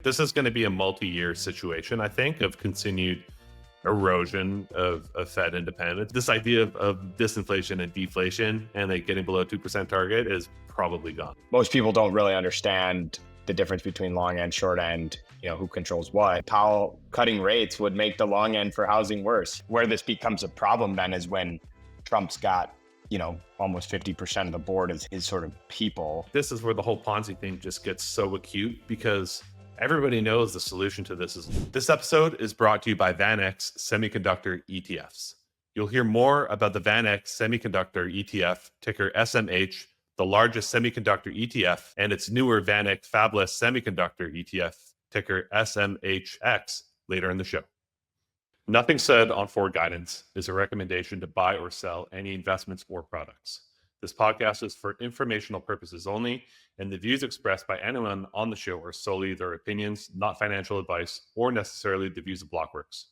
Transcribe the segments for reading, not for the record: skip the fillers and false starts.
This is going to be a multi-year situation, I think, of continued erosion of Fed independence. This idea of disinflation and deflation and like getting below 2% target is probably gone. Most people don't really understand the difference between long end, short end, who controls what. Powell cutting rates would make the long end for housing worse. Where this becomes a problem then is when Trump's got, almost 50% of the board is his sort of people. This is where the whole Ponzi thing just gets so acute because everybody knows the solution to this is. This episode is brought to you by VanEck Semiconductor ETFs. You'll hear more about the VanEck Semiconductor ETF, ticker SMH, the largest semiconductor ETF, and its newer VanEck Fabless Semiconductor ETF, ticker SMHX, later in the show. Nothing said on forward guidance is a recommendation to buy or sell any investments or products. This podcast is for informational purposes only, and the views expressed by anyone on the show are solely their opinions, not financial advice, or necessarily the views of Blockworks.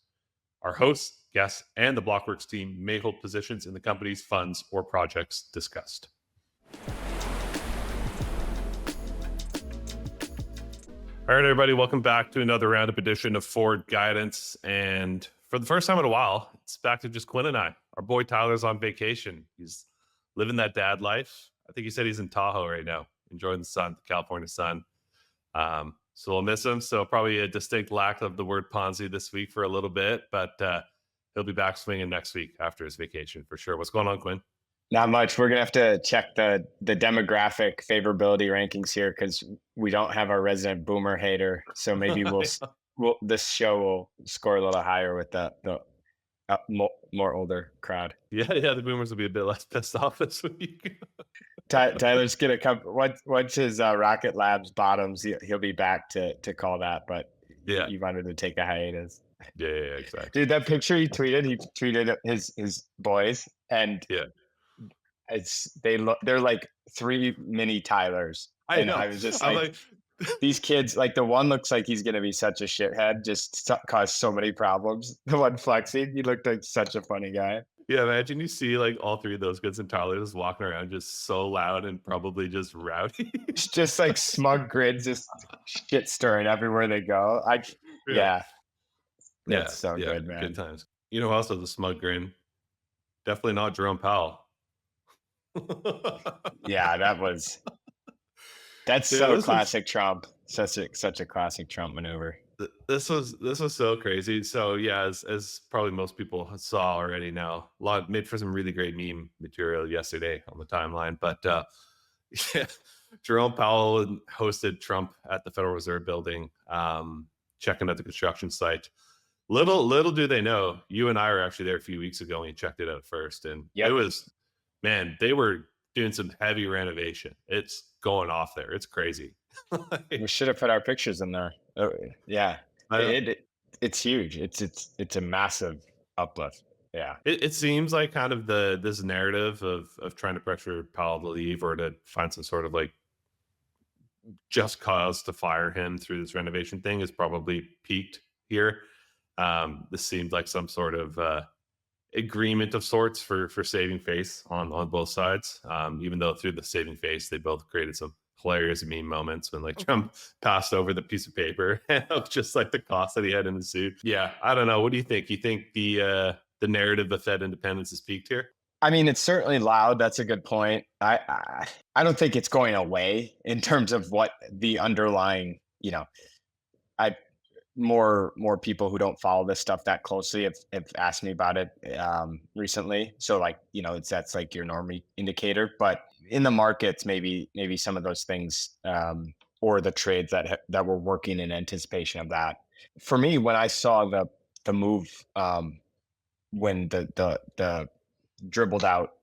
Our hosts, guests, and the Blockworks team may hold positions in the company's funds or projects discussed. All right, everybody, welcome back to another Roundup edition of Forward Guidance. And for the first time in a while, it's back to just Quinn and I. Our boy Tyler's on vacation. He's living that dad life. I think he said he's in Tahoe right now, enjoying the sun, the California sun. So we'll miss him. So probably a distinct lack of the word Ponzi this week for a little bit, but he'll be back swinging next week after his vacation for sure. What's going on, Quinn? Not much. We're going to have to check the demographic favorability rankings here because we don't have our resident boomer hater. So maybe this show will score a little higher with the more older crowd. Yeah, the boomers will be a bit less pissed off this week. Tyler's going to come once his Rocket Labs bottoms. He'll be back to call that. But yeah, he wanted to take a hiatus. Yeah, exactly. Dude, that picture he tweeted his boys, and yeah, they're like three mini Tylers. I know. I was just like these kids, like the one looks like he's going to be such a shithead, just cause so many problems. The one flexing, he looked like such a funny guy. Yeah, imagine you see like all three of those kids and Tyler just walking around just so loud and probably just rowdy. Just like smug grins, just shit stirring everywhere they go. That's so good, man. Good times. You know who else has a smug grin? Definitely not Jerome Powell. Yeah, that's so classic Trump. Such a classic Trump maneuver. This was so crazy. So yeah, as probably most people saw already now, made for some really great meme material yesterday on the timeline. But yeah, Jerome Powell hosted Trump at the Federal Reserve building, checking out the construction site. Little do they know, you and I were actually there a few weeks ago and we checked it out first, and It was, man, they were doing some heavy renovation. It's going off there. It's crazy. We should have put our pictures in there. Yeah, it's huge. It's a massive uplift. Yeah, it seems like kind of this narrative of trying to pressure Powell to leave or to find some sort of like just cause to fire him through this renovation thing is probably peaked here. This seemed like some sort of agreement of sorts for saving face on both sides. Even though through the saving face, they both created some hilarious meme moments when like Trump passed over the piece of paper and just like the cost that he had in the suit. Yeah, I don't know. What do you think? You think the narrative of Fed independence is peaked here? I mean, it's certainly loud. That's a good point. I don't think it's going away in terms of what the underlying, more people who don't follow this stuff that closely have asked me about it recently. So like, that's like your normie indicator, but in the markets, maybe some of those things or the trades that were working in anticipation of that. For me, when I saw the move, when the dribbled out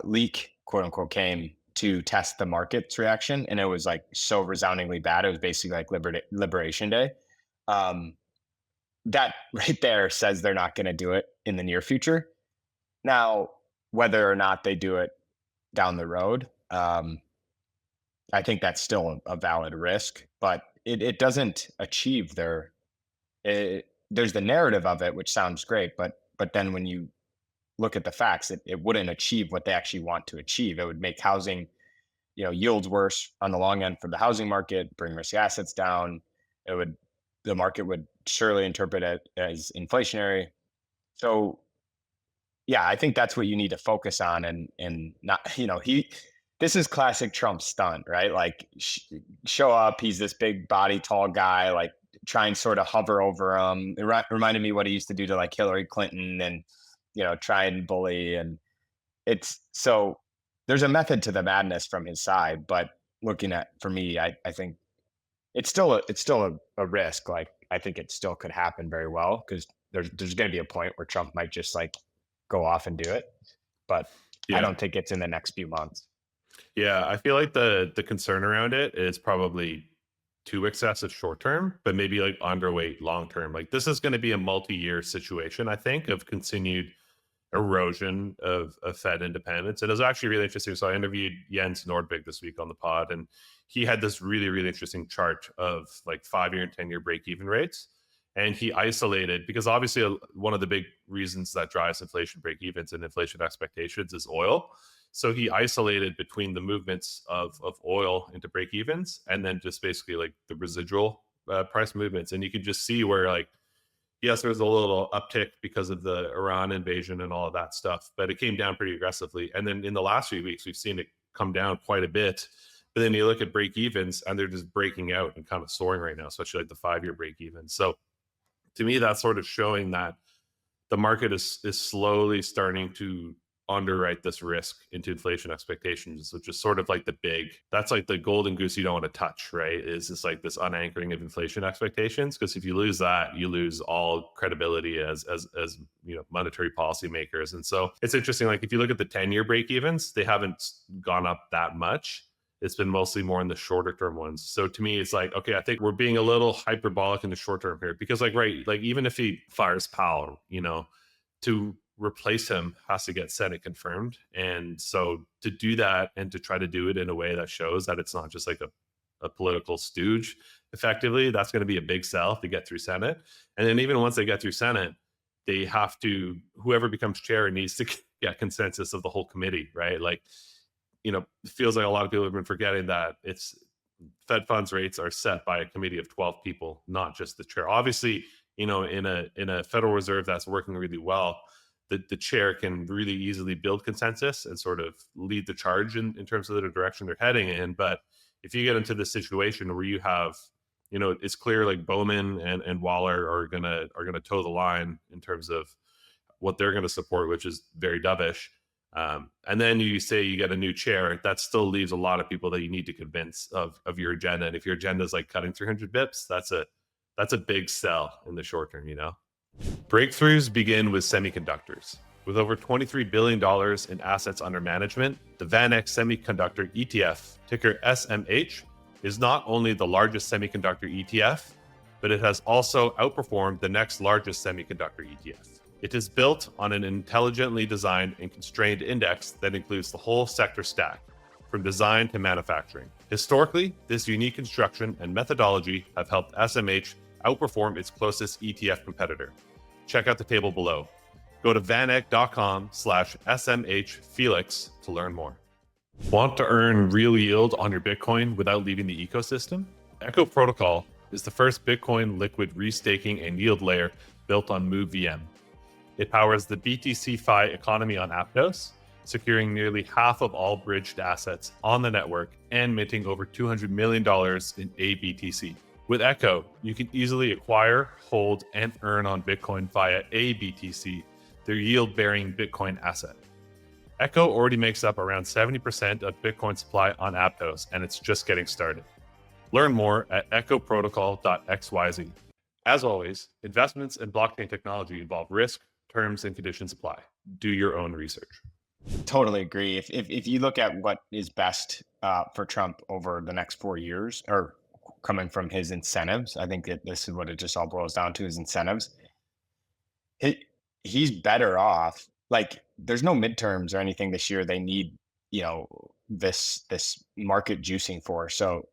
leak, quote unquote, came to test the market's reaction, and it was like so resoundingly bad. It was basically like Liberation Day. That right there says they're not going to do it in the near future. Now, whether or not they do it down the road, I think that's still a valid risk, but it doesn't achieve there's the narrative of it, which sounds great, but then when you look at the facts, it wouldn't achieve what they actually want to achieve. It would make housing, yields worse on the long end for the housing market, bring risk assets down. It would the market would surely interpret it as inflationary. So yeah, I think that's what you need to focus on, and not, this is classic Trump stunt, right? Like show up, he's this big body, tall guy, like try and sort of hover over him. It reminded me what he used to do to like Hillary Clinton, and try and bully. And it's so there's a method to the madness from his side, but looking at for me, I think it's still a risk. Like I think it still could happen very well, because there's going to be a point where Trump might just like go off and do it, but I Yeah. don't think it's in the next few months. Yeah, I feel like the concern around it is probably too excessive short term, but maybe like underweight long term. Like this is going to be a multi-year situation, I think, of continued erosion of Fed independence. And it was actually really interesting. So I interviewed Jens Nordvig this week on the pod, and he had this really, really interesting chart of like 5-year and 10-year break-even rates. And he isolated, because obviously one of the big reasons that drives inflation break-evens and inflation expectations is oil. So he isolated between the movements of oil into break-evens and then just basically like the residual price movements. And you could just see where like, yes, there was a little uptick because of the Iran invasion and all of that stuff, but it came down pretty aggressively. And then in the last few weeks, we've seen it come down quite a bit. But then you look at break evens and they're just breaking out and kind of soaring right now, especially like the 5-year break even. So to me, that's sort of showing that the market is slowly starting to underwrite this risk into inflation expectations, which is sort of like that's like the golden goose you don't want to touch, right? Is just like this unanchoring of inflation expectations. Because if you lose that, you lose all credibility as monetary policymakers. And so it's interesting. Like if you look at the 10-year break evens, they haven't gone up that much. It's been mostly more in the shorter term ones. So to me, it's like, okay, I think we're being a little hyperbolic in the short term here, because like, right, like even if he fires Powell, to replace him has to get Senate confirmed. And so to do that and to try to do it in a way that shows that it's not just like a political stooge, effectively, that's going to be a big sell to get through Senate. And then even once they get through Senate, they have to, whoever becomes chair needs to get consensus of the whole committee, right? Like, it feels like a lot of people have been forgetting that it's Fed funds rates are set by a committee of 12 people, not just the chair. Obviously, in a Federal Reserve that's working really well, the chair can really easily build consensus and sort of lead the charge in terms of the direction they're heading in. But if you get into this situation where you have, it's clear like Bowman and Waller are gonna toe the line in terms of what they're going to support, which is very dovish. And then you say you get a new chair, that still leaves a lot of people that you need to convince of your agenda. And if your agenda is like cutting 300 bips, that's a big sell in the short term. Breakthroughs begin with semiconductors. With over $23 billion in assets under management, the VanEck Semiconductor ETF, ticker SMH, is not only the largest semiconductor ETF, but it has also outperformed the next largest semiconductor ETF. It is built on an intelligently designed and constrained index that includes the whole sector stack, from design to manufacturing. Historically, this unique construction and methodology have helped SMH outperform its closest ETF competitor. Check out the table below. Go to vaneck.com/SMH Felix to learn more. Want to earn real yield on your Bitcoin without leaving the ecosystem? Echo Protocol is the first Bitcoin liquid restaking and yield layer built on MoveVM. It powers the BTC-Fi economy on Aptos, securing nearly half of all bridged assets on the network and minting over $200 million in ABTC. With Echo, you can easily acquire, hold, and earn on Bitcoin via ABTC, their yield-bearing Bitcoin asset. Echo already makes up around 70% of Bitcoin supply on Aptos, and it's just getting started. Learn more at echoprotocol.xyz. As always, investments in blockchain technology involve risk, terms, and conditions apply. Do your own research. Totally agree. If you look at what is best for Trump over the next 4 years, or coming from his incentives, I think that this is what it just all boils down to: is incentives. He's better off. Like, there's no midterms or anything this year they need, this market juicing for. So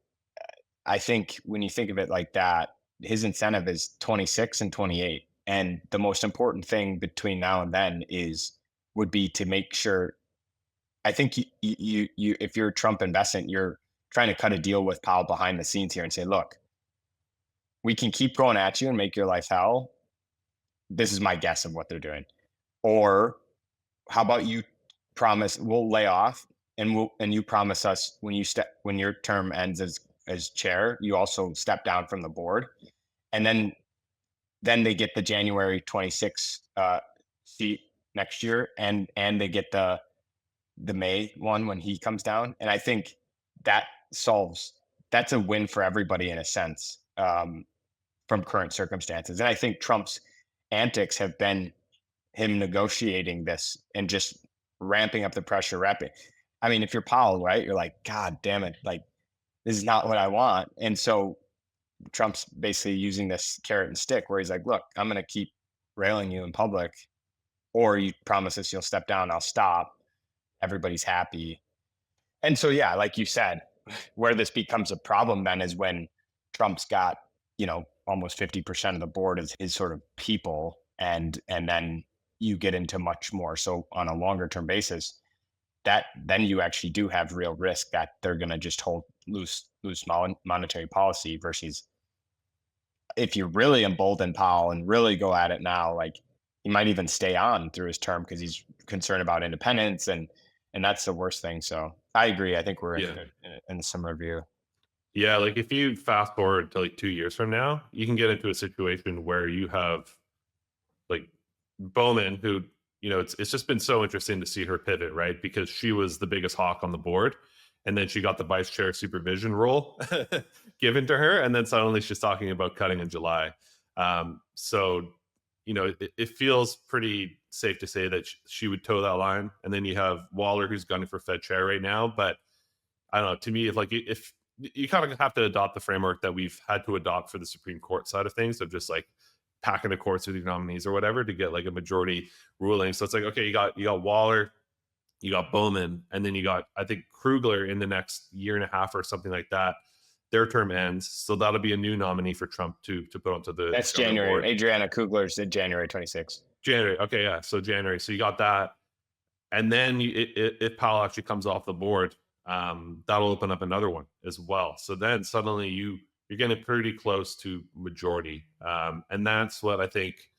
I think when you think of it like that, his incentive is 26 and 28. And the most important thing between now and then would be to make sure. I think you if you're Trump investment, you're trying to cut a deal with Powell behind the scenes here and say, look, we can keep going at you and make your life hell. This is my guess of what they're doing. Or how about you promise we'll lay off, and you promise us when your term ends as chair, you also step down from the board, and then they get the January 26th seat next year, and they get the May one when he comes down. And I think that solves that's a win for everybody in a sense, from current circumstances. And I think Trump's antics have been him negotiating this and just ramping up the pressure, I mean, if you're Powell, right, you're like, God damn it, like this is not what I want. And so Trump's basically using this carrot and stick where he's like, look, I'm going to keep railing you in public, or you promise us you'll step down, I'll stop. Everybody's happy. And so, yeah, like you said, where this becomes a problem then is when Trump's got, almost 50% of the board is his sort of people. And then you get into much more. So on a longer term basis, that then you actually do have real risk that they're going to just hold loose monetary policy versus if you really embolden Powell and really go at it now, like he might even stay on through his term because he's concerned about independence, and that's the worst thing. So I agree. I think we're Yeah. in a similar view. Yeah, like if you fast forward to like 2 years from now, you can get into a situation where you have like Bowman, who, it's just been so interesting to see her pivot, right? Because she was the biggest hawk on the board. And then she got the vice chair supervision role given to her. And then suddenly she's talking about cutting in July. So, it feels pretty safe to say that she would toe that line. And then you have Waller, who's gunning for Fed chair right now. But I don't know. To me, if you kind of have to adopt the framework that we've had to adopt for the Supreme Court side of things, of just like packing the courts with your nominees or whatever to get like a majority ruling. So it's like, okay, you got Waller, you got Bowman, and then you got, I think, Krugler in the next year and a half or something like that. Their term ends, so that'll be a new nominee for Trump to put onto the. That's January. Board. Adriana Kugler's in January 26th. January, okay, yeah. So January. So you got that, and then if Powell actually comes off the board, that'll open up another one as well. So then suddenly you're getting pretty close to majority, and that's what I think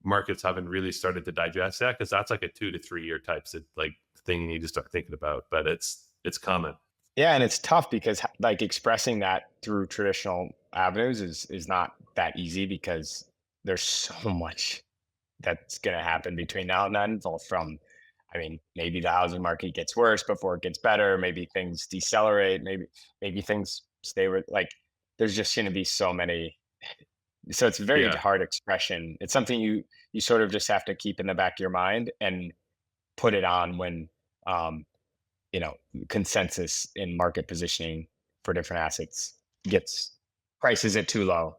markets haven't really started to digest yet, because that's like a 2 to 3 year type like thing you need to start thinking about. But it's coming. Yeah, and it's tough because like expressing that through traditional avenues is not that easy because there's so much that's going to happen between now and then. Both from, I mean, maybe the housing market gets worse before it gets better. Maybe things decelerate. Maybe things stay with like. There's just going to be so many. So it's a very hard expression. It's something you sort of just have to keep in the back of your mind and put it on when consensus in market positioning for different assets gets prices it too low.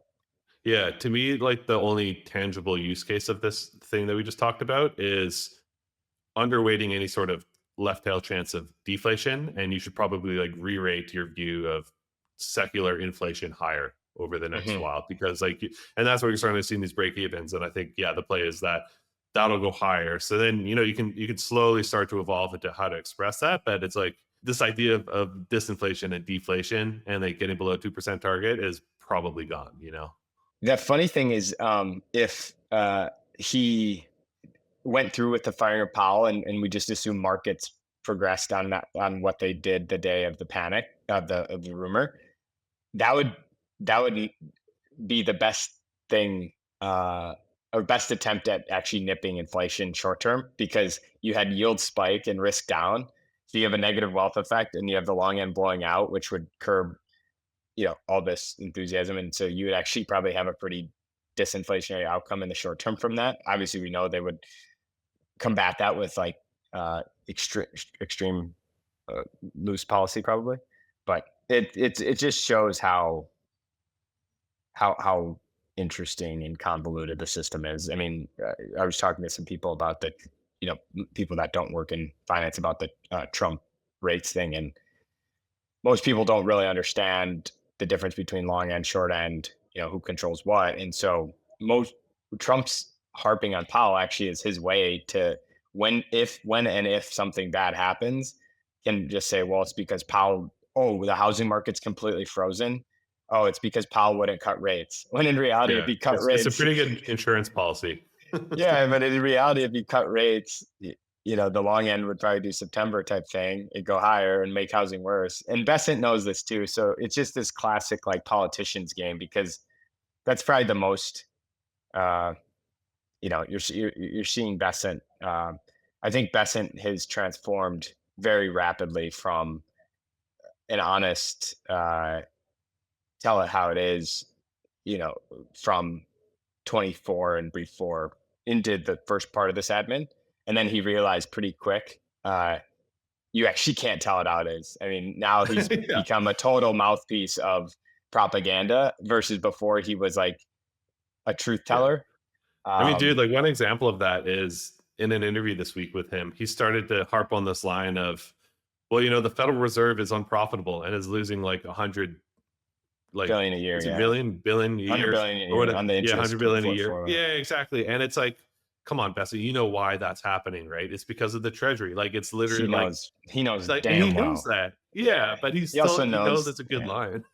Yeah, to me, like the only tangible use case of this thing that we just talked about is underweighting any sort of left tail chance of deflation, and you should probably like re-rate your view of secular inflation higher over the next while, because and that's what you're starting to see in these break evens. And I think, the play is that that'll go higher. So then, you can slowly start to evolve into how to express that. But it's like this idea of disinflation and deflation and like getting below 2% target is probably gone, The funny thing is, if he went through with the firing of Powell and we just assume markets progressed on what they did the day of the panic of the rumor, that would be the best thing, or best attempt at actually nipping inflation short term, because you had yield spike and risk down. So you have a negative wealth effect and you have the long end blowing out, which would curb, all this enthusiasm. And so you would actually probably have a pretty disinflationary outcome in the short term from that. Obviously, we know they would combat that with like extreme loose policy probably, but it just shows how interesting and convoluted the system is. I mean, I was talking to some people about the, people that don't work in finance about the Trump rates thing, and most people don't really understand the difference between long end, short end, who controls what. And so Trump's harping on Powell actually is his way to when and if something bad happens, can just say, well, it's because Powell, the housing market's completely frozen. oh, it's because Powell wouldn't cut rates. When in reality, if Yeah, he cut it's a rates, pretty good insurance policy. yeah, but in reality, if you cut rates, the long end would probably do September type thing. It'd go higher and make housing worse. And Besant knows this too. So it's just this classic like politicians game because that's probably the most, uh, you're seeing Besant. I think Besant has transformed very rapidly from an honest, tell it how it is, you know, from 24 and before into the first part of this admin. And then he realized pretty quick, you actually can't tell it how it is. I mean, now he's Yeah, become a total mouthpiece of propaganda versus before he was like a truth yeah. teller. I mean, dude, Um, like one example of that is in an interview this week with him. He started to harp on this line of, well, the Federal Reserve is unprofitable and is losing like 100, like, billion a year, is it yeah. million, billion a 100 year billion a or what? year on the Yeah, 100 interest billion a year. formula. Yeah, exactly. And it's like, come on, Bessie, you know why that's happening, right? It's because of the Treasury. Like, it's literally He knows like, and he damn knows well. that. Yeah, but He also he knows knows, it's a good yeah. line.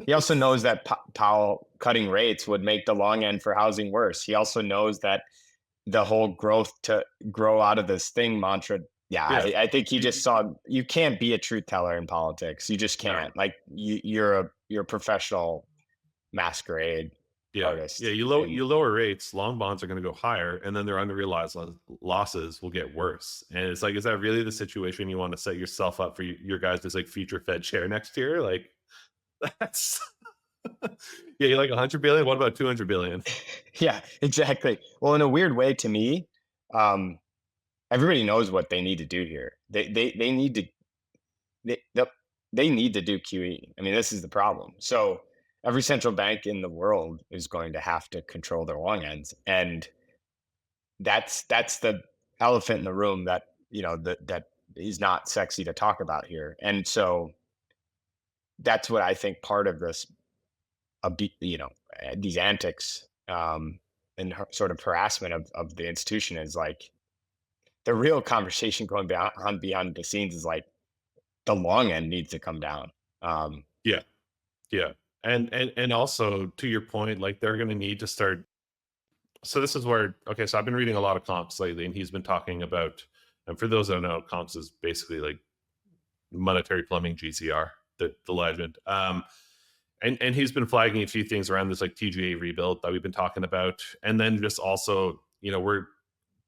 He also knows that Powell cutting rates would make the long end for housing worse. He also knows that the whole growth to grow out of this thing mantra. Yeah, Yeah. I think he just saw you can't be a truth teller in politics. You just No. can't. Like you're a professional masquerade Yeah, yeah. artist. And You lower rates, long bonds are going to go higher, and then their unrealized losses will get worse. And it's like, is that really the situation you want to set yourself up for your guys to like future Fed chair next year? Like that's yeah, you like 100 billion. What about 200 billion? yeah, exactly. Well, in a weird way, to me, um, everybody knows what they need to do here. They need to they they they need to do QE. I mean, this is the problem. So every central bank in the world is going to have to control their long ends, and that's the elephant in the room that that is not sexy to talk about here. And so that's what I think part of this, these antics, and sort of harassment of the institution is like the real conversation going beyond the scenes is like the long end needs to come down. Um, Yeah, yeah. And also to your point, like they're going to need to start. So this is where, okay, so I've been reading a lot of comps lately, and he's been talking about, and for those that don't know, comps is basically like monetary plumbing, GCR, the legend. And he's been flagging a few things around this like TGA rebuild that we've been talking about, and then just also, we're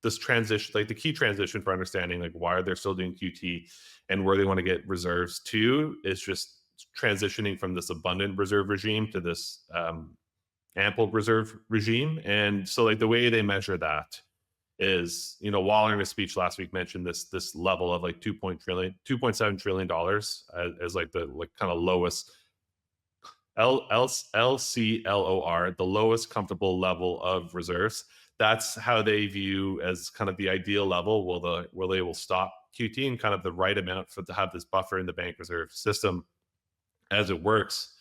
this transition, like the key transition for understanding like why they're still doing QT and where they want to get reserves to is just transitioning from this abundant reserve regime to this ample reserve regime. And so like the way they measure that is, Waller in his speech last week mentioned this level of like 2.7 trillion dollars as like the like kind of lowest LCLOR, the lowest comfortable level of reserves. That's how they view as kind of the ideal level where they will stop QT and kind of the right amount for to have this buffer in the bank reserve system as it works.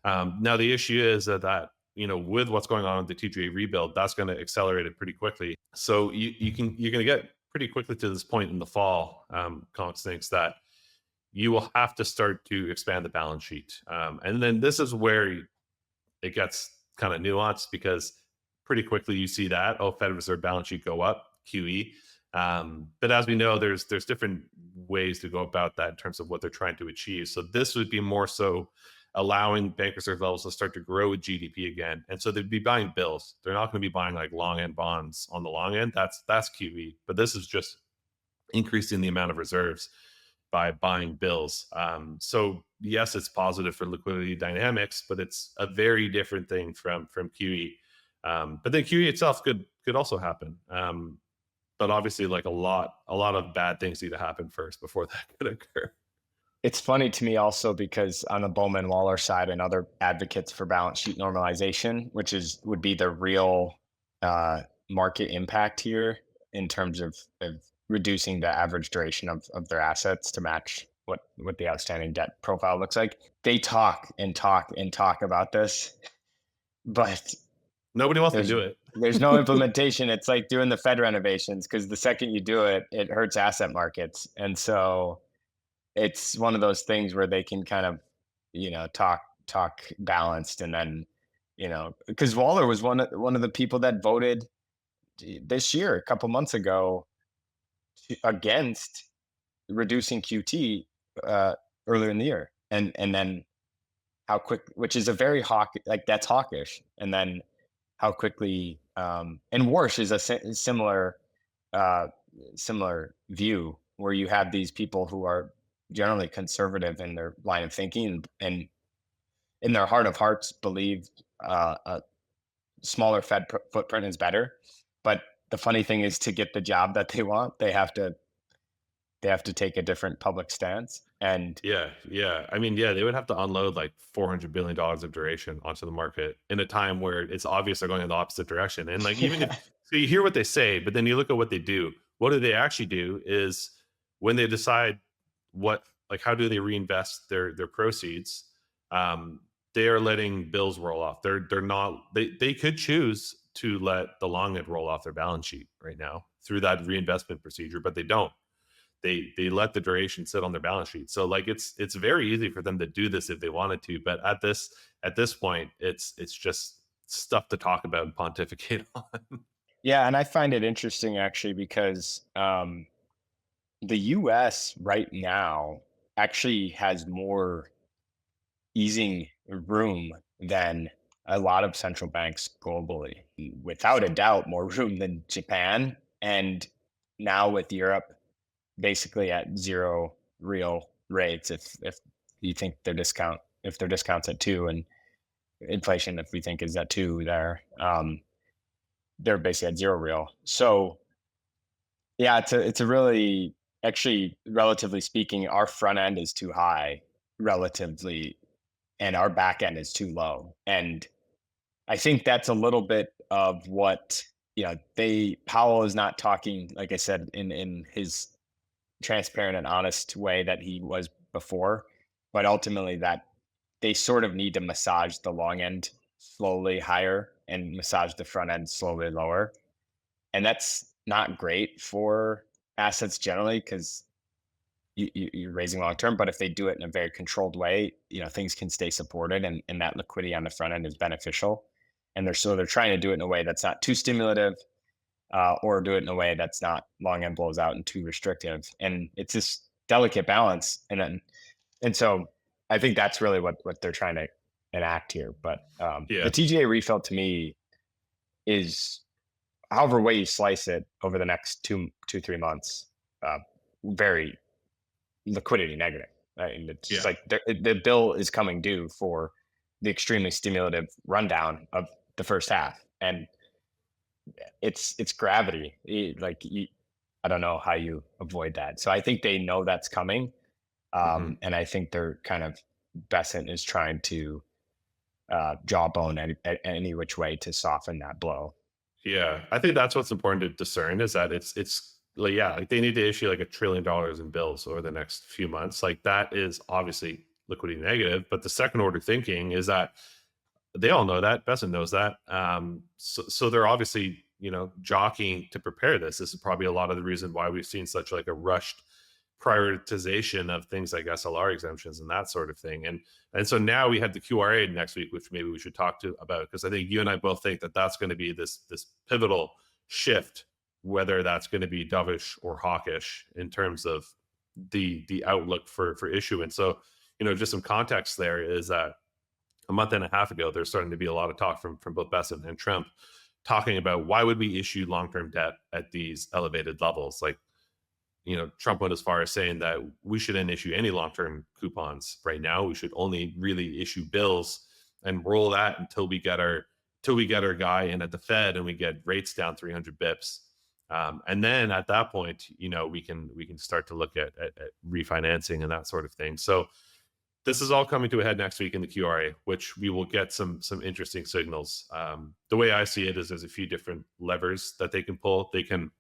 Now the issue is with what's going on with the TGA rebuild, that's going to accelerate it pretty quickly. So you're going to get pretty quickly to this point in the fall. Cox thinks that you will have to start to expand the balance sheet, and then this is where it gets kind of nuanced because pretty quickly you see that Fed Reserve balance sheet go up QE. But as we know, there's different ways to go about that in terms of what they're trying to achieve. So this would be more so allowing bank reserve levels to start to grow with GDP again. And so they'd be buying bills. They're not going to be buying like long end bonds on the long end. That's QE. But this is just increasing the amount of reserves by buying bills. So yes, it's positive for liquidity dynamics, but it's a very different thing from QE. But then QE itself could also happen. But obviously, like a lot of bad things need to happen first before that could occur. it's funny to me also because on the Bowman Waller side and other advocates for balance sheet normalization, which would be the real market impact here in terms of reducing the average duration of their assets to match what the outstanding debt profile looks like. They talk and talk and talk about this, but Nobody wants to there's do it. there's no implementation. It's like doing the Fed renovations because the second you do it, it hurts asset markets. And so it's one of those things where they can kind of, talk talk balanced, and then because Waller was one of the people that voted this year, a couple months ago, against reducing QT earlier in the year, and then how quick, which is a very that's hawkish, and then how quickly, and Warsh is a uh, similar view where you have these people who are generally conservative in their line of thinking, and in their heart of hearts believe a smaller footprint is better. But the funny thing is, to get the job that they want, they have to take a different public stance. And Yeah, yeah. I mean, yeah, they would have to unload like $400 billion of duration onto the market in a time where it's obvious they're going in the opposite direction. And like, even if yeah, so, you hear what they say, but then you look at what they do. What do they actually do? Is when they decide what, like, how do they reinvest their proceeds? Um, they are letting bills roll off. They're not. They could choose to let the long end roll off their balance sheet right now through that reinvestment procedure, but they don't. They let the duration sit on their balance sheet. So like it's very easy for them to do this if they wanted to, but at this point, it's just stuff to talk about and pontificate on. and I find it interesting actually because the U.S. right now actually has more easing room than a lot of central banks globally. Without a doubt, more room than Japan. And now with Europe basically at zero real rates, if you think if their discounts at two, and inflation, if we think is at two there, they're basically at zero real. So yeah, it's a really, actually, relatively speaking, our front end is too high relatively, and our back end is too low. And I think that's a little bit of what, they Powell is not talking, like I said, in his transparent and honest way that he was before, but ultimately that they sort of need to massage the long end slowly higher and massage the front end slowly lower. And that's not great for assets generally, because you're raising long term. But if they do it in a very controlled way, things can stay supported, and that liquidity on the front end is beneficial. And they're trying to do it in a way that's not too stimulative, or do it in a way that's not long end blows out and too restrictive. And it's this delicate balance. And so I think that's really what they're trying to enact here. But the Yeah. TGA refill to me is, however way you slice it, over the next 3 months, uh, very liquidity negative. Right? And it's just Yeah. like the bill is coming due for the extremely stimulative rundown of the first half, and it's gravity. I don't know how you avoid that. So I think they know that's coming, Mhm. and I think they're kind of, Besant is trying to jawbone any which way to soften that blow. Yeah, I think that's what's important to discern is that it's like, yeah, like they need to issue like $1 trillion in bills over the next few months. Like that is obviously liquidity negative, but the second order thinking is that they all know that. Besson knows that. So they're obviously, jockeying to prepare this. This is probably a lot of the reason why we've seen such like a rushed prioritization of things like SLR exemptions and that sort of thing. And so now we have the QRA next week, which maybe we should talk to about, because I think you and I both think that that's going to be this pivotal shift, whether that's going to be dovish or hawkish in terms of the outlook for issuance. So, just some context there is that a month and a half ago, there's starting to be a lot of talk from both Besant and Trump talking about why would we issue long-term debt at these elevated levels. Like, Trump went as far as saying that we shouldn't issue any long-term coupons right now. We should only really issue bills and roll that until we get our guy in at the Fed and we get rates down 300 bips. And then at that point, we can start to look at refinancing and that sort of thing. So this is all coming to a head next week in the QRA, which we will get some interesting signals. The way I see it is there's a few different levers that they can pull. They can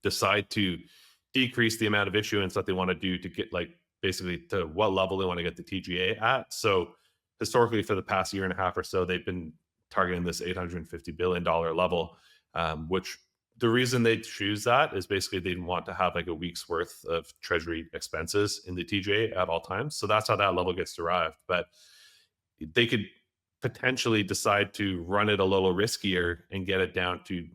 decide to decrease the amount of issuance that they want to do to get like basically to what level they want to get the TGA at. So historically, for the past year and a half or so, they've been targeting this $850 billion level, which the reason they choose that is basically they want to have like a week's worth of treasury expenses in the TGA at all times. So that's how that level gets derived. But they could potentially decide to run it a little riskier and get it down to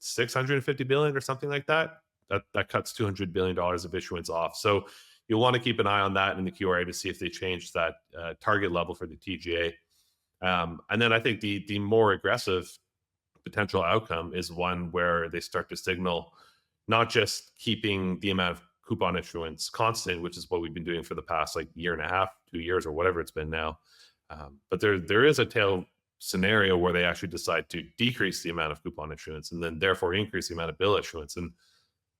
650 billion or something like that. That cuts $200 billion of issuance off. So you'll want to keep an eye on that in the QRA to see if they change that target level for the TGA. And then I think the more aggressive potential outcome is one where they start to signal not just keeping the amount of coupon issuance constant, which is what we've been doing for the past like year and a half, 2 years, or whatever it's been now. But there is a tail scenario where they actually decide to decrease the amount of coupon issuance and then therefore increase the amount of bill issuance. And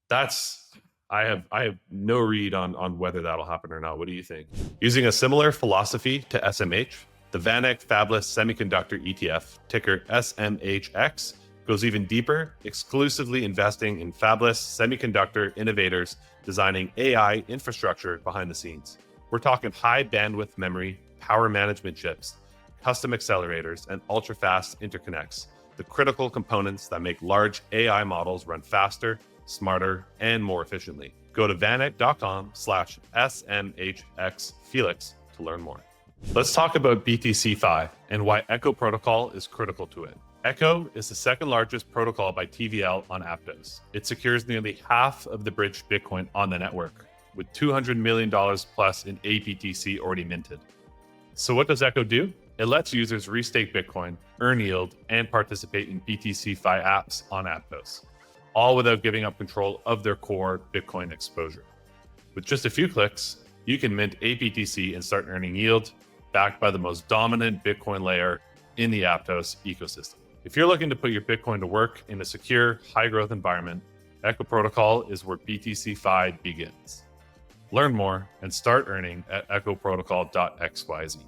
that's I have no read on whether that'll happen or not. What do you think? Using a similar philosophy to SMH, the VanEck Fabless Semiconductor ETF, ticker SMHX, goes even deeper, exclusively investing in fabless semiconductor innovators designing AI infrastructure behind the scenes. We're talking high bandwidth memory, power management chips, custom accelerators, and ultra-fast interconnects, the critical components that make large AI models run faster, smarter, and more efficiently. Go to vaneck.com/SMHX Felix to learn more. Let's talk about BTC5 and why Echo protocol is critical to it. Echo is the second largest protocol by TVL on Aptos. It secures nearly half of the bridged Bitcoin on the network, with $200 million plus in APTC already minted. So what does Echo do? It lets users restake Bitcoin, earn yield, and participate in BTC5 apps on Aptos, all without giving up control of their core Bitcoin exposure. With just a few clicks, you can mint APTC and start earning yield, backed by the most dominant Bitcoin layer in the Aptos ecosystem. If you're looking to put your Bitcoin to work in a secure, high-growth environment, Echo Protocol is where BTC5 begins. Learn more and start earning at echoprotocol.xyz.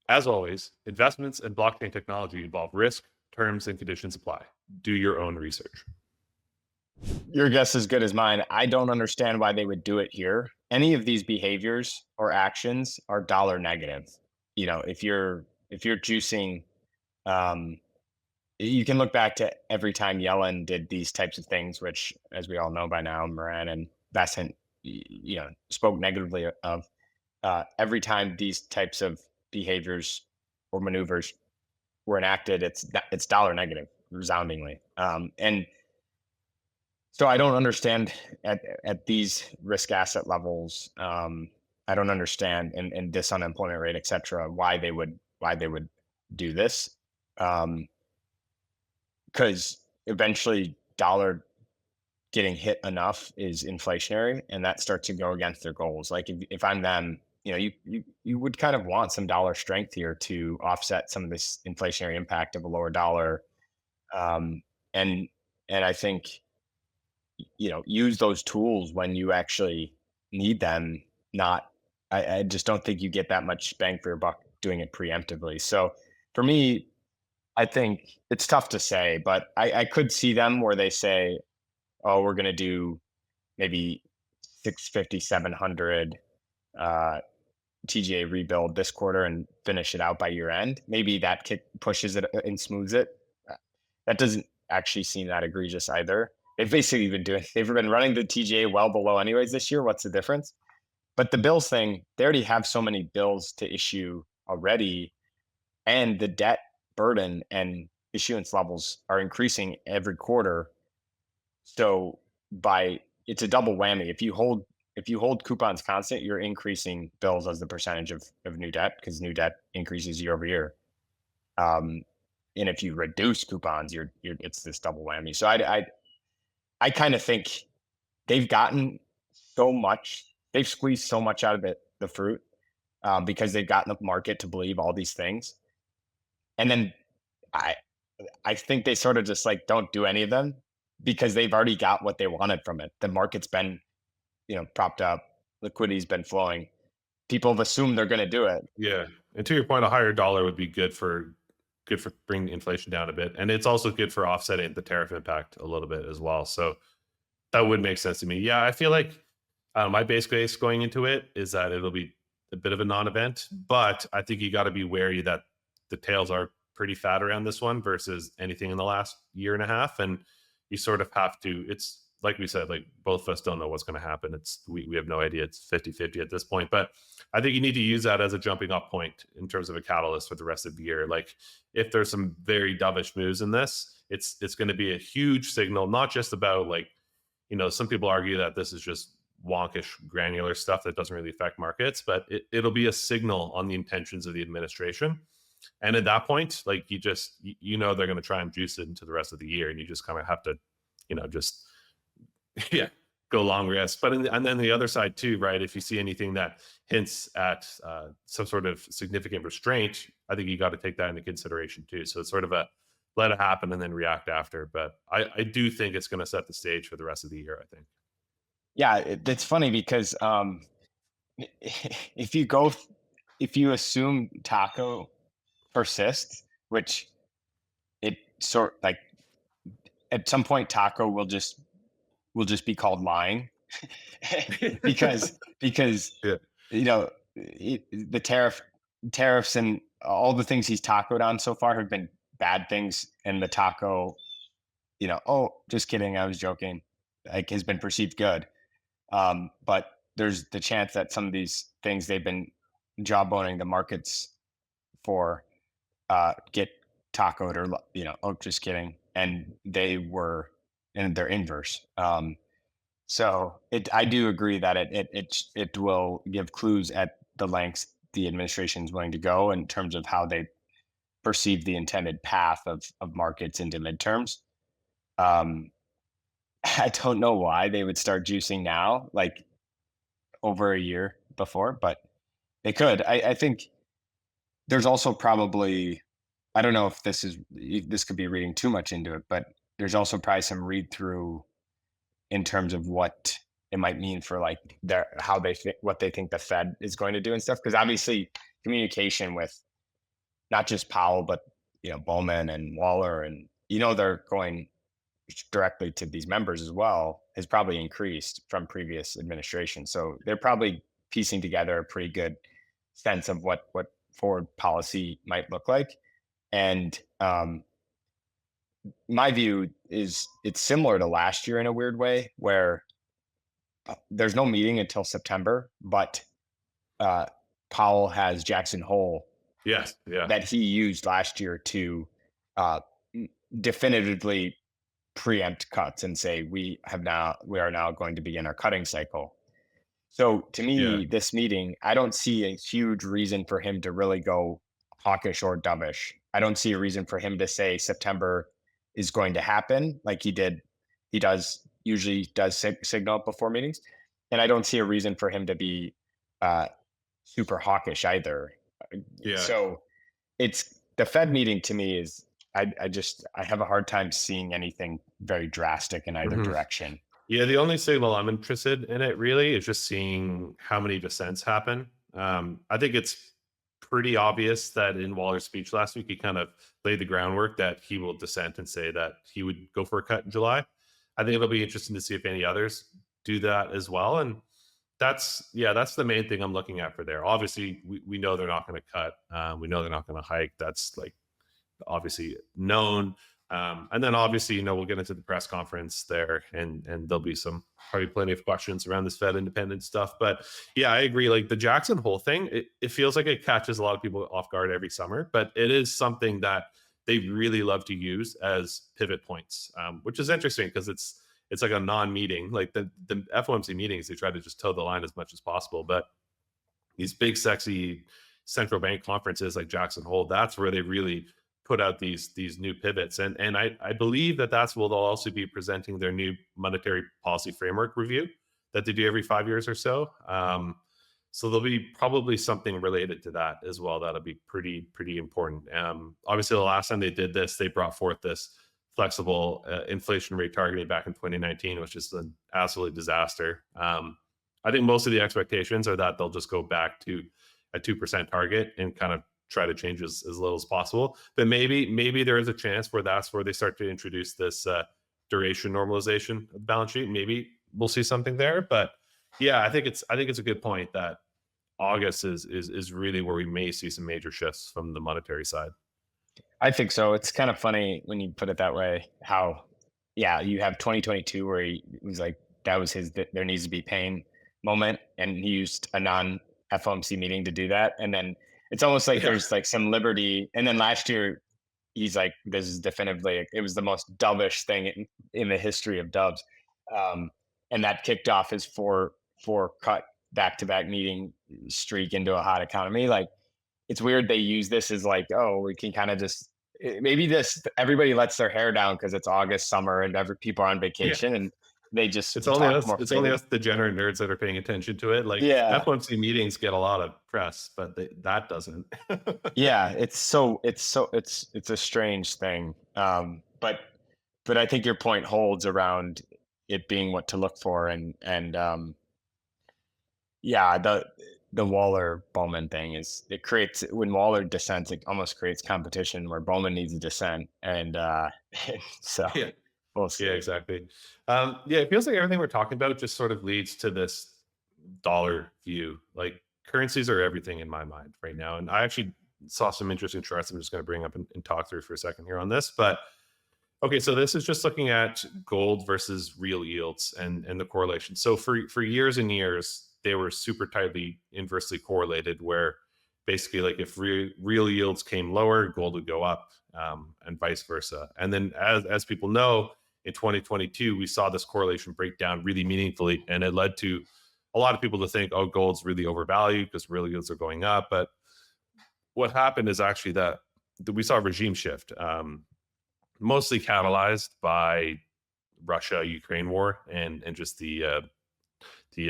As always, investments in blockchain technology involve risk, terms, and conditions apply. Do your own research. Your guess is good as mine. I don't understand why they would do it here. Any of these behaviors or actions are dollar negative. If you're juicing, you can look back to every time Yellen did these types of things, which, as we all know by now, Moran and Bessent, spoke negatively of. Every time these types of behaviors or maneuvers were enacted, it's dollar negative resoundingly. And so I don't understand at these risk asset levels. I don't understand in this unemployment rate, et cetera, why they would do this. Because eventually dollar getting hit enough is inflationary, and that starts to go against their goals. Like if I'm them, you would kind of want some dollar strength here to offset some of this inflationary impact of a lower dollar. And I think, use those tools when you actually need them. I just don't think you get that much bang for your buck doing it preemptively. So for me, I think it's tough to say, but I could see them where they say, oh, we're going to do maybe 650, 700 TGA rebuild this quarter and finish it out by year end. Maybe that pushes it and smooths it. That doesn't actually seem that egregious either. They've been running the TGA well below anyways this year. What's the difference? But the bills thing, they already have so many bills to issue already, and the debt burden and issuance levels are increasing every quarter. So it's a double whammy. If you hold coupons constant, you're increasing bills as the percentage of new debt, because new debt increases year over year. And if you reduce coupons, it's this double whammy. So I kind of think they've gotten so much, they've squeezed so much out of the fruit because they've gotten the market to believe all these things. And then I think they sort of just like don't do any of them because they've already got what they wanted from it. The market's been, propped up, liquidity's been flowing. People have assumed they're going to do it. Yeah, and to your point, a higher dollar would be good for bringing inflation down a bit, and it's also good for offsetting the tariff impact a little bit as well. So that would make sense to me. Yeah, I feel like my base case going into it is that it'll be a bit of a non-event, but I think you got to be wary that the tails are pretty fat around this one versus anything in the last year and a half, and you sort of have to. like we said, like both of us don't know what's going to happen. We have no idea. It's 50-50 at this point. But I think you need to use that as a jumping up point in terms of a catalyst for the rest of the year. Like if there's some very dovish moves in this, it's going to be a huge signal, not just about like, some people argue that this is just wonkish granular stuff that doesn't really affect markets, but it'll be a signal on the intentions of the administration. And at that point, like they're going to try and juice it into the rest of the year, and you just kind of have to, just yeah, go long risk. But and then the other side too, right? If you see anything that hints at some sort of significant restraint, I think you got to take that into consideration too. So it's sort of a let it happen and then react after. But I do think it's going to set the stage for the rest of the year, I think. Yeah, it's funny because if you go, if you assume taco persists, which it sort like at some point taco will just be called lying because Yeah. the tariffs and all the things he's tacoed on so far have been bad things, and the taco, oh, just kidding, I was joking, like has been perceived good. But there's the chance that some of these things they've been jawboning the markets for get tacoed, or oh, just kidding, and they're inverse. So I do agree that it will give clues at the lengths the administration is willing to go in terms of how they perceive the intended path of markets into midterms. Um, I don't know why they would start juicing now, like over a year before, but they could. I think there's also probably, I don't know if this could be reading too much into it, but there's also probably some read through in terms of what it might mean for like how they think, what they think the Fed is going to do and stuff. Because obviously communication with not just Powell, but Bowman and Waller, and they're going directly to these members as well, has probably increased from previous administrations. So they're probably piecing together a pretty good sense of what forward policy might look like. And my view is it's similar to last year in a weird way, where there's no meeting until September, but uh, Powell has Jackson Hole Yes. Yeah. that he used last year to uh, definitively preempt cuts and say we are now going to begin our cutting cycle. So to Yeah. me, this meeting, I don't see a huge reason for him to really go hawkish or dovish. I don't see a reason for him to say September is going to happen like he did. He usually does signal up before meetings, and I don't see a reason for him to be uh, super hawkish either. Yeah. So it's the Fed meeting to me is I have a hard time seeing anything very drastic in either Mhm. direction. Yeah, the only signal I'm interested in it really is just seeing how many dissents happen. I think it's pretty obvious that in Waller's speech last week, he kind of laid the groundwork that he will dissent and say that he would go for a cut in July. I think it'll be interesting to see if any others do that as well. And that's the main thing I'm looking at for there. Obviously, we know they're not going to cut. We know they're not going to hike. That's like obviously known. And then obviously, we'll get into the press conference there, and there'll be probably plenty of questions around this Fed independent stuff. But yeah, I agree. Like the Jackson Hole thing, it feels like it catches a lot of people off guard every summer, but it is something that they really love to use as pivot points, which is interesting because it's like a non-meeting. Like the FOMC meetings, they try to just toe the line as much as possible, but these big sexy central bank conferences like Jackson Hole, that's where they really put out these new pivots. And I believe that's where they'll also be presenting their new monetary policy framework review that they do every 5 years or so. So there'll be probably something related to that as well. That'll be pretty important. Obviously, the last time they did this, they brought forth this flexible inflation rate targeting back in 2019, which is an absolute disaster. I think most of the expectations are that they'll just go back to a 2% target and kind of try to change as little as possible. But maybe there is a chance where that's where they start to introduce this duration normalization of the balance sheet. Maybe we'll see something there. But yeah, I think it's a good point that August is really where we may see some major shifts from the monetary side. I think so. It's kind of funny when you put it that way, how yeah, you have 2022 where he was like, that was his, there needs to be pain moment. And he used a non FOMC meeting to do that. And then it's almost like Yeah, there's like some liberty. And then last year, he's like, this is definitively, it was the most dovish thing in the history of dubs. Um, and that kicked off his four cut back to back meeting streak into a hot economy. Like, it's weird they use this as like, oh, we can kind of just maybe this everybody lets their hair down because it's August, summer, and people are on yeah. vacation and they just It's only talk us. more It's only freely. us degenerate nerds that are paying attention to it. Like Yeah. FOMC meetings get a lot of press, but that doesn't. Yeah, it's a strange thing. But I think your point holds around it being what to look for and yeah, the Waller Bowman thing is it creates when Waller dissents, it almost creates competition where Bowman needs a dissent. And so Yeah. we'll Yeah, see. exactly. Yeah, it feels like everything we're talking about just sort of leads to this dollar view. Like currencies are everything in my mind right now. And I actually saw some interesting charts I'm just going to bring up and talk through for a second here on this. But okay, so this is just looking at gold versus real yields and the correlation. So for years and years, they were super tightly inversely correlated, where basically like if real yields came lower, gold would go up, and vice versa. And then as people know, in 2022, we saw this correlation break down really meaningfully, and it led to a lot of people to think, oh, gold's really overvalued because real yields are going up. But what happened is actually that we saw a regime shift. Mostly catalyzed by Russia Ukraine war and just the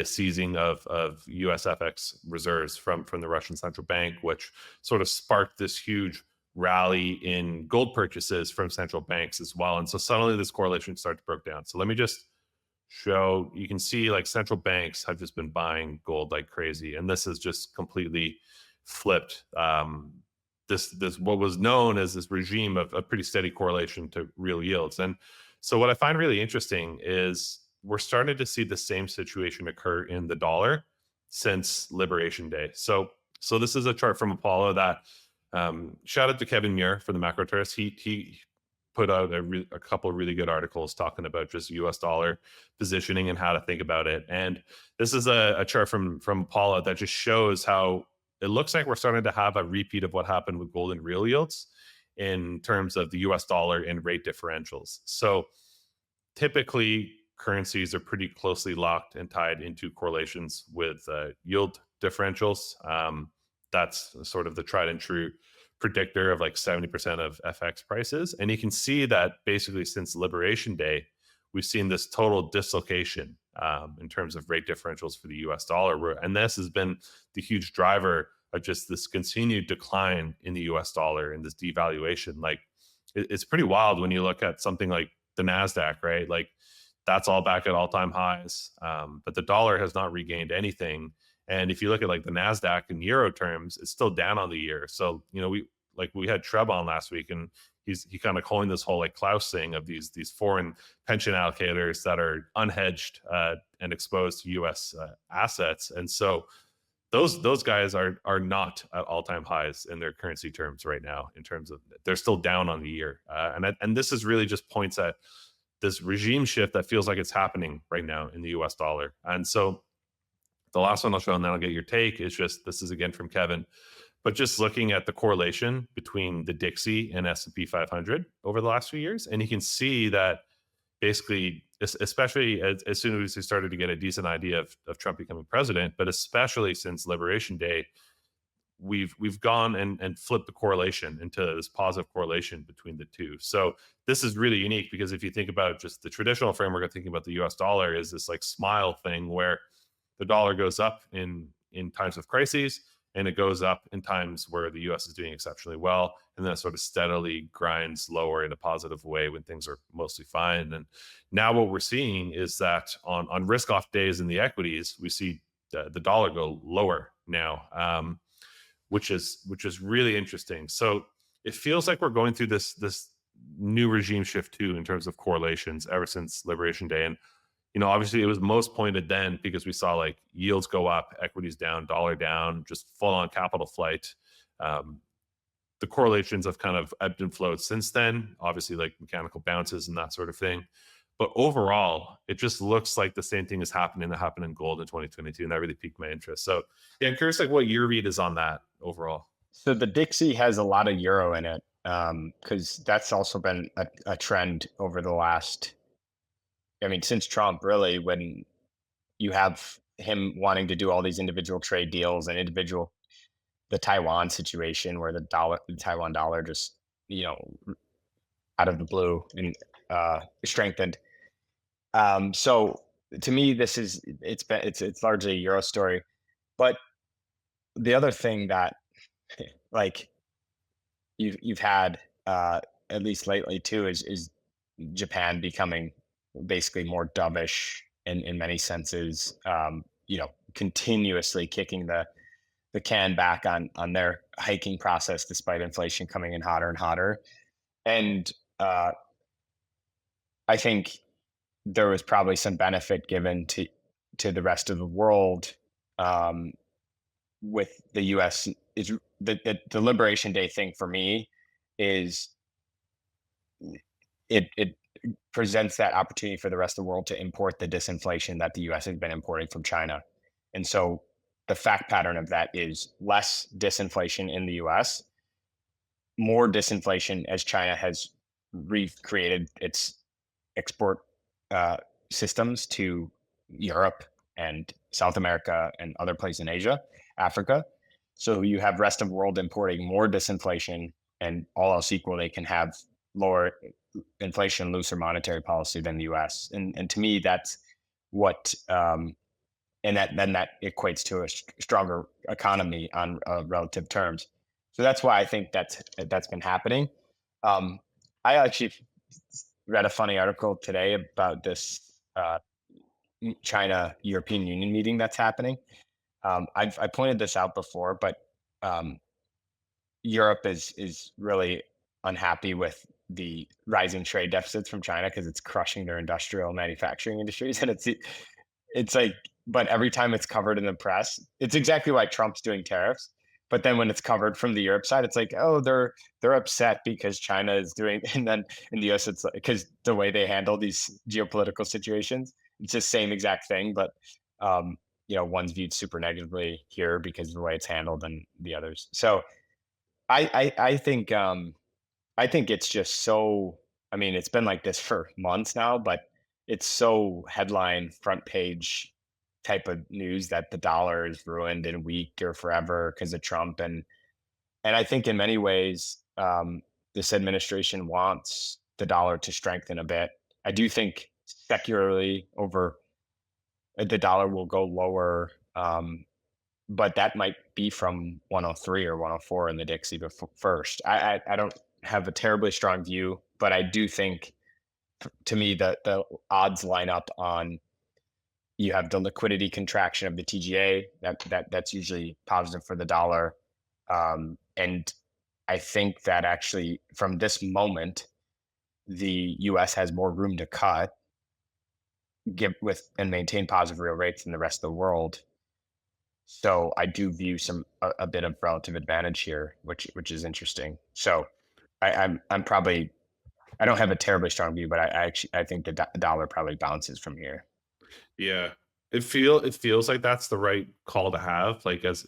seizing of U.S. FX reserves from the Russian central bank, which sort of sparked this huge rally in gold purchases from central banks as well. And so suddenly this correlation started to break down. So let me just show, you can see like central banks have just been buying gold like crazy, and this has just completely flipped this what was known as this regime of a pretty steady correlation to real yields. And so what I find really interesting is we're starting to see the same situation occur in the dollar since Liberation Day. So this is a chart from Apollo that shout out to Kevin Muir for the macro tourist. He put out a couple of really good articles talking about just US dollar positioning and how to think about it. And this is a chart from Apollo that just shows how it looks like we're starting to have a repeat of what happened with gold and real yields in terms of the US dollar and rate differentials. So typically, currencies are pretty closely locked and tied into correlations with yield differentials. That's sort of the tried and true predictor of like 70% of FX prices. And you can see that basically since Liberation Day, we've seen this total dislocation in terms of rate differentials for the US dollar. And this has been the huge driver of just this continued decline in the US dollar and this devaluation. Like it's pretty wild when you look at something like the NASDAQ, right? Like that's all back at all-time highs. But the dollar has not regained anything. And if you look at like the NASDAQ in euro terms, it's still down on the year. So, you know, we had Treb on last week, and he kind of coined this whole like Klaus thing of these foreign pension allocators that are unhedged and exposed to US assets. And so those guys are not at all-time highs in their currency terms right now, in terms of they're still down on the year. And this is really just points at this regime shift that feels like it's happening right now in the US dollar. And so the last one I'll show, and then I'll get your take, is just, this is again from Kevin, but just looking at the correlation between the Dixie and S&P 500 over the last few years. And you can see that basically, especially as soon as we started to get a decent idea of Trump becoming president, but especially since Liberation Day, we've gone and flipped the correlation into this positive correlation between the two. So this is really unique, because if you think about just the traditional framework of thinking about the US dollar is this like smile thing where the dollar goes up in times of crises, and it goes up in times where the US is doing exceptionally well, and then it sort of steadily grinds lower in a positive way when things are mostly fine. And now what we're seeing is that on risk off days in the equities, we see the dollar go lower now, which is really interesting. So it feels like we're going through this new regime shift too, in terms of correlations ever since Liberation Day. And you know, obviously it was most pointed then because we saw like yields go up, equities down, dollar down, just full on capital flight. The correlations have kind of ebbed and flowed since then, obviously like mechanical bounces and that sort of thing. But overall, it just looks like the same thing is happening that happened in gold in 2022, and that really piqued my interest. So yeah, I'm curious like what your read is on that overall. So the Dixie has a lot of euro in it, because that's also been a trend over the last, I mean, since Trump, really, when you have him wanting to do all these individual trade deals and individual, the Taiwan situation where the Taiwan dollar just, you know, out of the blue and strengthened. So to me, it's largely a euro story. But the other thing that like you've had, at least lately too, is Japan becoming basically more dovish in many senses. Continuously kicking the can back on their hiking process despite inflation coming in hotter and hotter. And uh, I think there was probably some benefit given to the rest of the world, um, with the U.S. is the Liberation Day thing for me is it presents that opportunity for the rest of the world to import the disinflation that the U.S. has been importing from China, and so the fact pattern of that is less disinflation in the U.S., more disinflation as China has recreated its export uh, systems to Europe and South America and other places in Asia, Africa. So you have rest of world importing more disinflation, and all else equal, they can have lower inflation, looser monetary policy than the U.S. And to me, that's what and that equates to a stronger economy on relative terms. So that's why I think that's been happening. Um, I actually read a funny article today about this China European Union meeting that's happening. I pointed this out before, but um, Europe is really unhappy with the rising trade deficits from China because it's crushing their industrial manufacturing industries, and it's like, but every time it's covered in the press, it's exactly why Trump's doing tariffs. But then when it's covered from the Europe side, it's like, oh, they're upset because China is doing, and then in the US, it's like, because the way they handle these geopolitical situations, it's the same exact thing, but um, one's viewed super negatively here because of the way it's handled, and the others. So I think it's just so, I mean, it's been like this for months now, but it's so headline front page type of news that the dollar is ruined and weak or forever because of Trump. And I think in many ways, this administration wants the dollar to strengthen a bit. I do think secularly over the dollar will go lower, but that might be from 103 or 104 in the Dixie first. I don't have a terribly strong view, but I do think, to me, that the odds line up on, you have the liquidity contraction of the TGA, that's usually positive for the dollar, and I think that actually from this moment the U.S. has more room to cut, give with and maintain positive real rates than the rest of the world. So I do view a bit of relative advantage here, which is interesting. So I'm probably, I don't have a terribly strong view, but I think the dollar probably bounces from here. Yeah. It feels like that's the right call to have, like as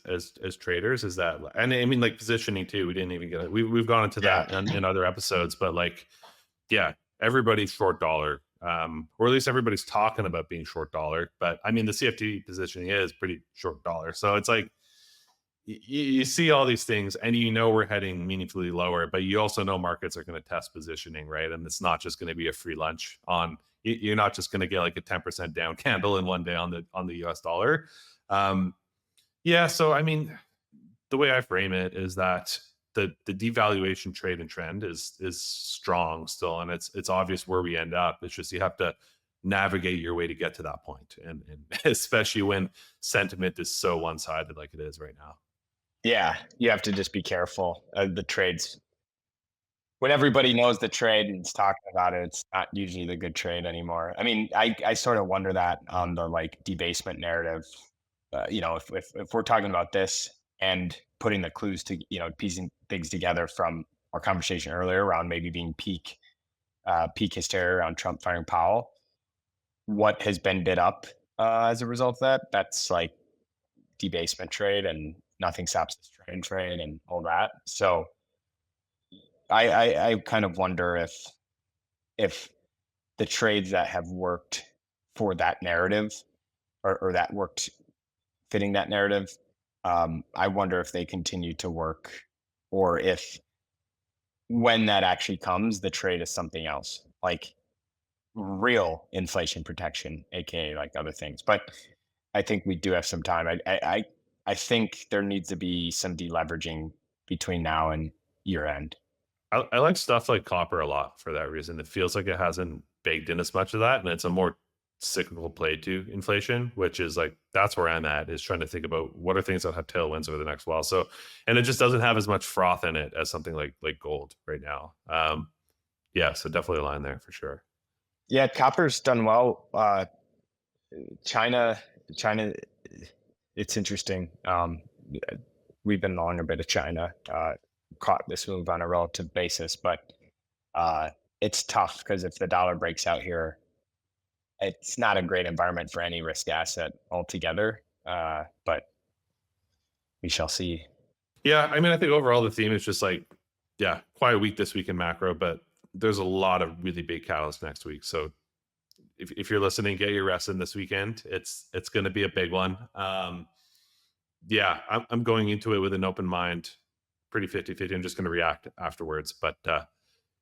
traders, is that, and I mean like positioning too. We didn't even get it. We've gone into Yeah, that in other episodes, but like, yeah, everybody's short dollar. Or at least everybody's talking about being short dollar. But I mean the CFD positioning is pretty short dollar. So it's like you see all these things and we're heading meaningfully lower, but you also know markets are going to test positioning, right? And it's not just going to be a free lunch on, you're not just going to get like a 10% down candle in one day on the US dollar. um yeah, so I mean, the way I frame it is that the devaluation trade and trend is strong still, and it's obvious where we end up. It's just you have to navigate your way to get to that point, and especially when sentiment is so one-sided like it is right now. yeah, you have to just be careful. The trades, when everybody knows the trade and is talking about it, it's not usually the good trade anymore. I mean, I sort of wonder that on the like debasement narrative. If we're talking about this and putting the clues to, piecing things together from our conversation earlier around maybe being peak hysteria around Trump firing Powell, what has been bid up as a result of that. That's like debasement trade, and nothing stops this trade and all that. So I kind of wonder if the trades that have worked for that narrative, or that worked fitting that narrative, I wonder if they continue to work, or if when that actually comes, the trade is something else, like real inflation protection, aka like other things. But I think we do have some time. I think there needs to be some deleveraging between now and year end. I like stuff like copper a lot for that reason. It feels like it hasn't baked in as much of that, and it's a more cyclical play to inflation, which is like that's where I'm at, is trying to think about what are things that have tailwinds over the next while. So, and it just doesn't have as much froth in it as something like gold right now. Yeah, so definitely a line there for sure. Yeah, copper's done well. China, China, it's interesting. We've been long a bit of China, caught this move on a relative basis, but uh, it's tough because if the dollar breaks out here, it's not a great environment for any risk asset altogether. But we shall see. Yeah, I mean, I think overall the theme is just like, yeah, quiet week this week in macro, but there's a lot of really big catalysts next week. So if you're listening, get your rest in this weekend. It's going to be a big one. Yeah, I'm going into it with an open mind, pretty 50-50. I'm just going to react afterwards. But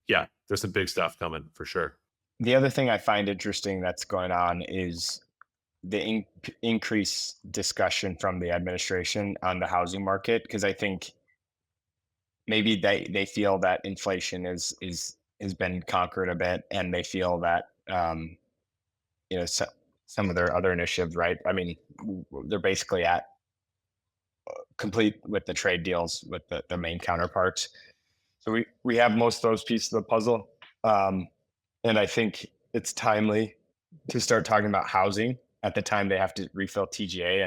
yeah, there's some big stuff coming for sure. The other thing I find interesting that's going on is the increased discussion from the administration on the housing market, because I think maybe they feel that inflation has been conquered a bit, and they feel that some of their other initiatives, right? I mean, they're basically at complete with the trade deals with the main counterparts. So we have most of those pieces of the puzzle, and I think it's timely to start talking about housing at the time they have to refill TGA,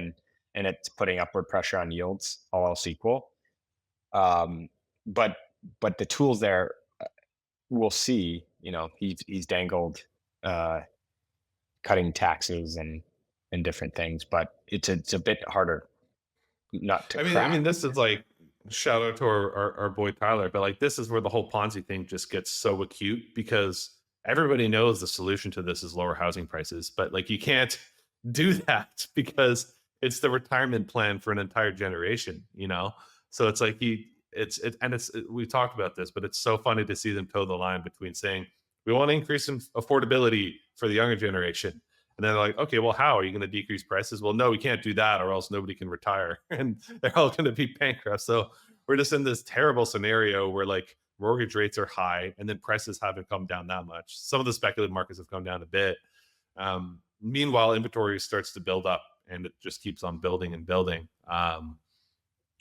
and it's putting upward pressure on yields, all else equal. Um, but but the tools there, we'll see. He's dangled cutting taxes and different things, but it's a bit harder nut to I mean, crack. this is like shout out to our boy Tyler, but like this is where the whole Ponzi thing just gets so acute because everybody knows the solution to this is lower housing prices, but like you can't do that because it's the retirement plan for an entire generation. So it's like we talked about this, but it's so funny to see them toe the line between saying we want to increase some affordability for the younger generation, and then they're like, okay, well, how are you going to decrease prices? Well, no, we can't do that, or else nobody can retire, and they're all going to be bankrupt. So we're just in this terrible scenario where like mortgage rates are high, and then prices haven't come down that much. Some of the speculative markets have come down a bit. Meanwhile, inventory starts to build up, and it just keeps on building and building. God,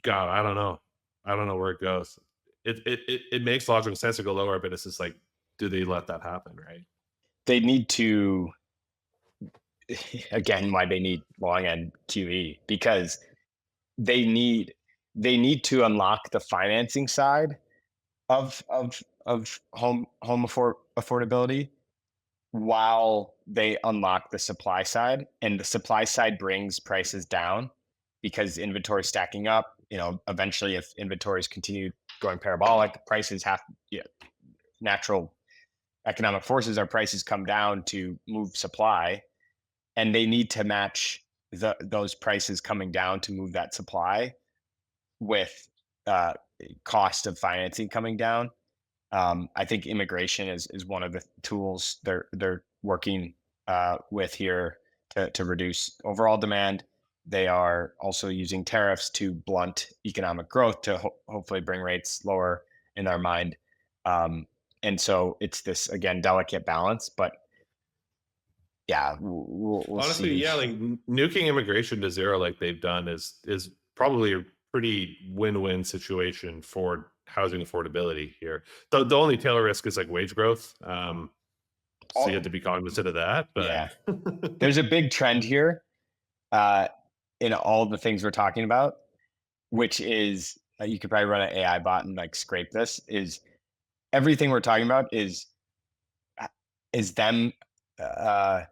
I don't know. I don't know where it goes. It makes logical sense to go lower, but it's just like, do they let that happen, right? They need to, again, why they need long end QE, because they need they need to unlock the financing side of affordability, while they unlock the supply side, and the supply side brings prices down because inventory stacking up. Eventually, if inventories continue going parabolic, prices have, yeah, natural economic forces, our prices come down to move supply, and they need to match those prices coming down to move that supply with uh, cost of financing coming down. I think immigration is one of the tools they're working with here to reduce overall demand. They are also using tariffs to blunt economic growth to hopefully bring rates lower in our mind. Um, and so it's this, again, delicate balance, but yeah, we'll Honestly, see. yeah, like nuking immigration to zero, like they've done, is probably a pretty win-win situation for housing affordability here. The only tail risk is like wage growth. So you have to be cognizant of that. But Yeah, there's a big trend here uh, in all the things we're talking about, which is, you could probably run an AI bot and like scrape this. Is everything we're talking about is them uh,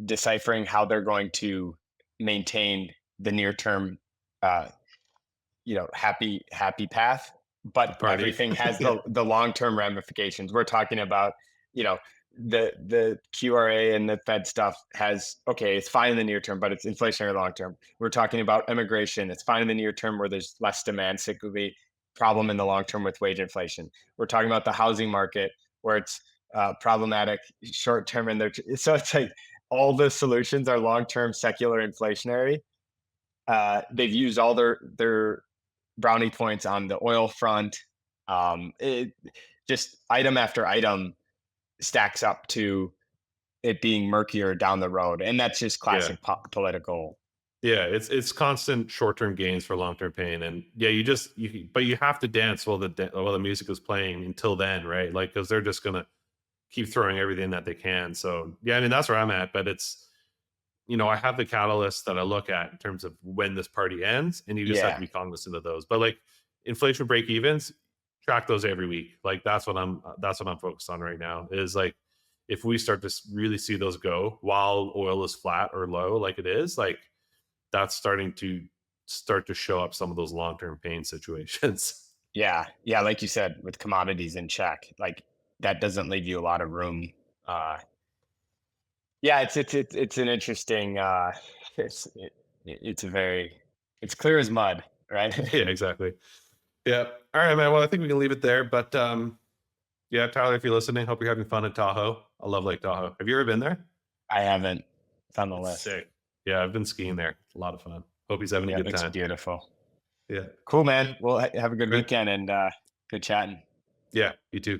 deciphering how they're going to maintain the near term, uh, happy path, but Party. everything has Yeah. the long term ramifications. We're talking about, you know, the QRA and the Fed stuff has, okay, it's fine in the near term, but it's inflationary long term. We're talking about immigration. It's fine in the near term where there's less demand cyclically, problem in the long term with wage inflation. We're talking about the housing market where it's problematic short term, and so it's like all the solutions are long term secular inflationary. They've used all their brownie points on the oil front. It just item after item stacks up to it being murkier down the road, and that's just Yeah. classic political. Yeah, it's constant short-term gains for long-term pain, and yeah, but you have to dance while the music is playing until then, right? Like, because they're just gonna keep throwing everything that they can. So yeah, I mean that's where I'm at, but it's I have the catalysts that I look at in terms of when this party ends, and you just have to Yeah, be cognizant of those. But like inflation break evens, track those every week. Like that's what I'm focused on right now. Is like if we start to really see those go while oil is flat or low, like it is, like that's start to show up some of those long term pain situations. yeah. Like you said, with commodities in check, like that doesn't leave you a lot of room. Uh, yeah, it's an interesting. It's it, it's a very it's clear as mud, right? Yeah, exactly. Yeah. All right, man. Well, I think we can leave it there. But yeah, Tyler, if you're listening, hope you're having fun in Tahoe. I love Lake Tahoe. Have you ever been there? I haven't. It's on the It's list. sick. Yeah, I've been skiing there. A lot of fun. Hope he's having a Yeah, it good looks time. beautiful. Yeah. Cool, man. Well, have a good Good. weekend and good chatting. Yeah, you too.